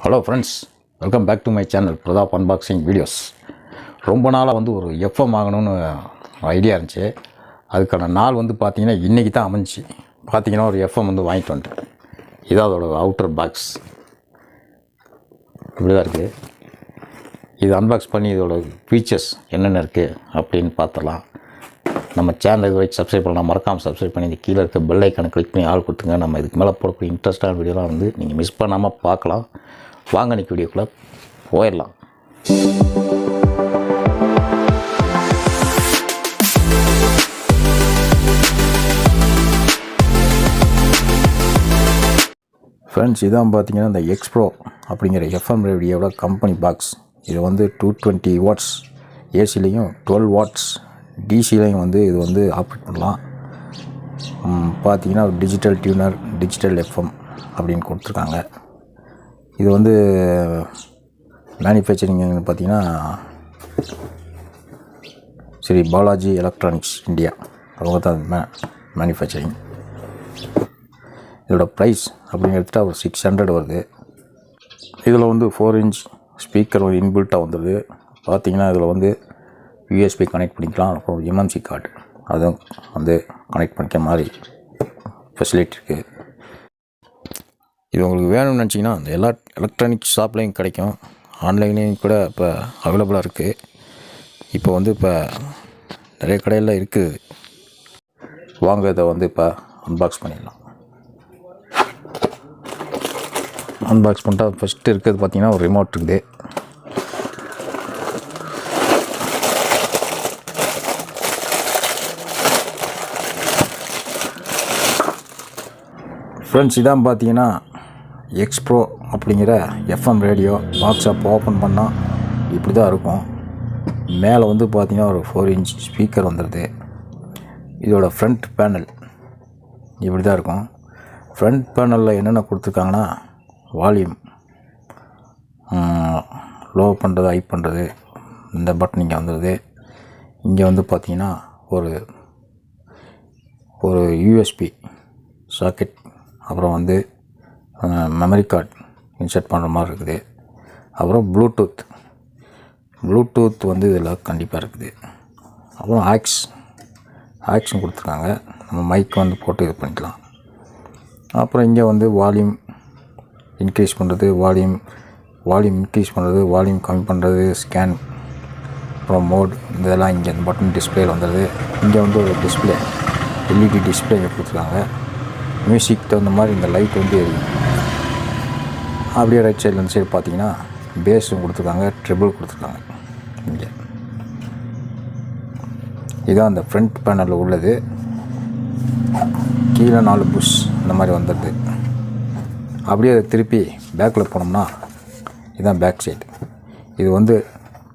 Hello friends, welcome back to my channel Pratap unboxing videos. ரொம்ப நாளாக ஒரு எஃப்எம் வாங்கணும்னு ஐடியா இருந்துச்சு. அதுக்கான நாள் பார்த்திங்கன்னா இன்றைக்கி தான் அமைஞ்சி. பார்த்திங்கன்னா ஒரு எஃப்எம் வாங்கிட்டு வந்துட்டேன். இதான் அதோட அவுட்டர் பாக்ஸ் இப்படி தான் இருக்குது. இது அன்பாக்ஸ் பண்ணி இதோட ஃபீச்சர்ஸ் என்னென்ன இருக்குது அப்படின்னு பார்த்துடலாம். நம்ம சேனல் இது வரைக்கும் சப்ஸ்கிரைப் பண்ணலாம், மறக்காமல் சப்ஸ்கிரைப் பண்ணி இந்த கீழே இருக்க பெல் ஐக்கானை கிளிக் பண்ணி ஆள் கொடுத்துங்க. நம்ம இதுக்கு மேலே போடக்கூடிய இன்ட்ரெஸ்டான வீடியோலாம் நீங்கள் மிஸ் பண்ணாமல் பார்க்கலாம். வாங்க இன்றைக்கி வீடியோக்குள்ளே போயிடலாம். ஃப்ரெண்ட்ஸ், இதான் பார்த்தீங்கன்னா இந்த எக்ஸ்ப்ரோ அப்படிங்கிற எஃப்எம் ரேடியோவோட கம்பெனி பாக்ஸ். இது 220 வாட்ஸ் ஏசிலையும் 12 வாட்ஸ் டிசிலையும் இது ஆப்ரேட் பண்ணலாம். பார்த்தீங்கன்னா டிஜிட்டல் டியூனர், டிஜிட்டல் எஃப்எம் அப்படின்னு கொடுத்துருக்காங்க. இது மேனுஃபேக்சரிங் பார்த்திங்கன்னா ஸ்ரீ பாலாஜி எலக்ட்ரானிக்ஸ் இந்தியா, அவங்க தான் மேனுஃபேக்சரிங். இதோட ப்ரைஸ் அப்படின்னு எடுத்துகிட்டா ஒரு 600 வருது. இதில் 4 இன்ச் ஸ்பீக்கர் இன்பில்ட்டாக வந்துடுது. பார்த்திங்கன்னா இதில் யூஎஸ்பி கனெக்ட் பண்ணிக்கலாம். அப்புறம் எம்எம்சி கார்டு அதுவும் கனெக்ட் பண்ணிக்கிற மாதிரி ஃபெசிலிட்டி இருக்குது. இது உங்களுக்கு வேணும்னு நினச்சிங்கன்னா அந்த எல்லா எலக்ட்ரானிக் ஷாப்லேயும் கிடைக்கும். ஆன்லைன்லேயும் கூட இப்போ அவைலபிளாக இருக்குது. இப்போ இப்போ நிறைய கடையில் இருக்குது. வாங்க இதை இப்போ அன்பாக்ஸ் பண்ணிடலாம். அன்பாக்ஸ் பண்ணிட்டா ஃபஸ்ட்டு இருக்கிறது பார்த்திங்கன்னா ஒரு ரிமோட் இருக்குது. ஃப்ரெண்ட்ஸ், இதான் பார்த்தீங்கன்னா எக்ஸ்ப்ரோ அப்படிங்கிற எஃப்எம் ரேடியோ பாக்ஸை ஓப்பன் பண்ணால் இப்படி தான் இருக்கும். மேலே பார்த்திங்கன்னா ஒரு 4 இன்ச் ஸ்பீக்கர் வந்துடுது. இதோட ஃப்ரண்ட் பேனல் இப்படி தான் இருக்கும். ஃப்ரண்ட் பேனலில் என்னென்ன கொடுத்துருக்காங்கன்னா வால்யூம், லோ பண்ணுறது, ஹை பண்ணுறது, இந்த பட்டன் இங்கே வந்துடுது. இங்கே பார்த்திங்கன்னா ஒரு யூஎஸ்பி சாக்கெட், அப்புறம் மெமரி கார்டு இன்சர்ட் பண்ணுற மாதிரி இருக்குது. அப்புறம் ப்ளூடூத் இதில் கண்டிப்பாக இருக்குது. அப்புறம் ஆக்ஸும் கொடுத்துருக்காங்க. நம்ம மைக் போட்டு இது பண்ணிக்கலாம். அப்புறம் இங்கே வால்யூம் இன்க்ரீஸ் பண்ணுறது, வால்யூம் இன்க்ரீஸ் பண்ணுறது, வால்யூம் கம்மி பண்ணுறது, ஸ்கேன், அப்புறம் மோட், இதெல்லாம் இங்கே இந்த பட்டன் டிஸ்பிளேயில் வந்துடுது. இங்கே ஒரு டிஸ்பிளே, எல்இடி டிஸ்பிளே இங்கே கொடுத்துருக்காங்க. மியூசிக் தகுந்த மாதிரி இந்த லைட் எரியும். அப்படியே ரைட் சைடில் இந்த சைடு பார்த்தீங்கன்னா பேஸும் கொடுத்துருக்காங்க, ட்ரிபிள் கொடுத்துருக்காங்க. இங்கே இதுதான் அந்த ஃப்ரண்ட் பேனலில் உள்ளது. கீழே 4 புஷ் இந்த மாதிரி வந்துடுது. அப்படியே அதை திருப்பி பேக்கில் போனோம்னா இதுதான் பேக் சைடு. இது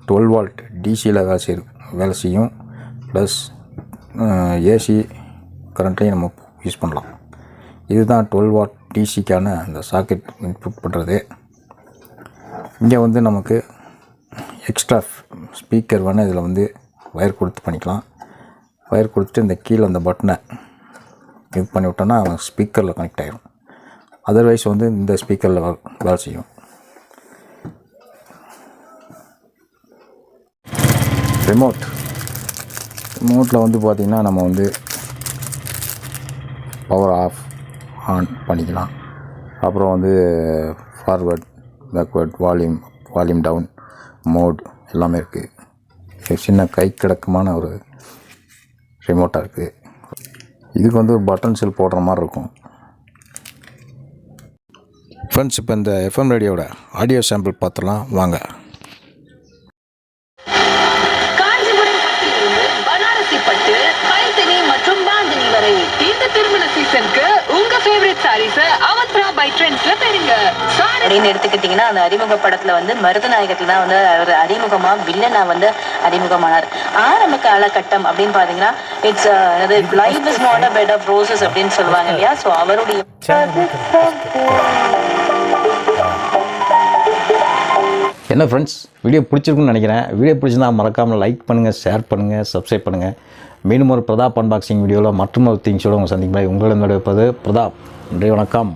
12 வால்ட் டிசியில் வேலை செய்யும். ப்ளஸ் ஏசி கரண்ட்லேயும் நம்ம யூஸ் பண்ணலாம். இதுதான் 12 வாட் டிசிக்கான அந்த சாக்கெட் இன்புட் பண்ணுறது. இங்கே நமக்கு எக்ஸ்ட்ரா ஸ்பீக்கர் வேணால் இதில் ஒயர் கொடுத்து பண்ணிக்கலாம். ஒயர் கொடுத்துட்டு இந்த கீழே அந்த பட்டனை இது பண்ணி விட்டோன்னா ஸ்பீக்கரில் கனெக்ட் ஆகிடும். அதர்வைஸ் இந்த ஸ்பீக்கரில் வேலை செய்யும். ரிமோட்டில் பார்த்திங்கன்னா நம்ம பவர் ஆஃப் ஆன் பண்ணிக்கலாம். அப்புறம் forward, backward, volume down, mode எல்லாமே இருக்குது. சின்ன கை கிடக்கமான ஒரு ரிமோட்டாக இருக்குது. இதுக்கு பட்டன் செல் போடுற மாதிரி இருக்கும். ஃப்ரெண்ட்ஸ், இப்போ இந்த எஃப்எம் ரேடியோட ஆடியோ சாம்பிள் பார்த்துடலாம் வாங்க. அப்படின்னு எடுத்துக்கிட்டீங்கன்னா அந்த அறிமுக படத்துல மருதநாயகத்துல தான் அவர் அறிமுகமா வில்லனா அறிமுகமானார். ஆரம்ப காலகட்டம் அப்படின்னு பாத்தீங்கன்னா it's life is not a bed of roses அப்படின்னு சொல்லுவாங்க இல்லையா. ஸோ அவருடைய என்ன ஃப்ரெண்ட்ஸ், வீடியோ பிடிச்சிருக்குன்னு நினைக்கிறேன். வீடியோ பிடிச்சிருந்தா மறக்காமல் லைக் பண்ணுங்கள், ஷேர் பண்ணுங்கள், சப்ஸ்கிரைப் பண்ணுங்கள். மீண்டும் ஒரு பிரதாப் அன்பாக்சிங் வீடியோவில் மற்றும் ஒரு திங்ஸோடு உங்கள் சந்திக்கும் உங்களிடம் இருப்பது பிரதாப். நன்றி, வணக்கம்.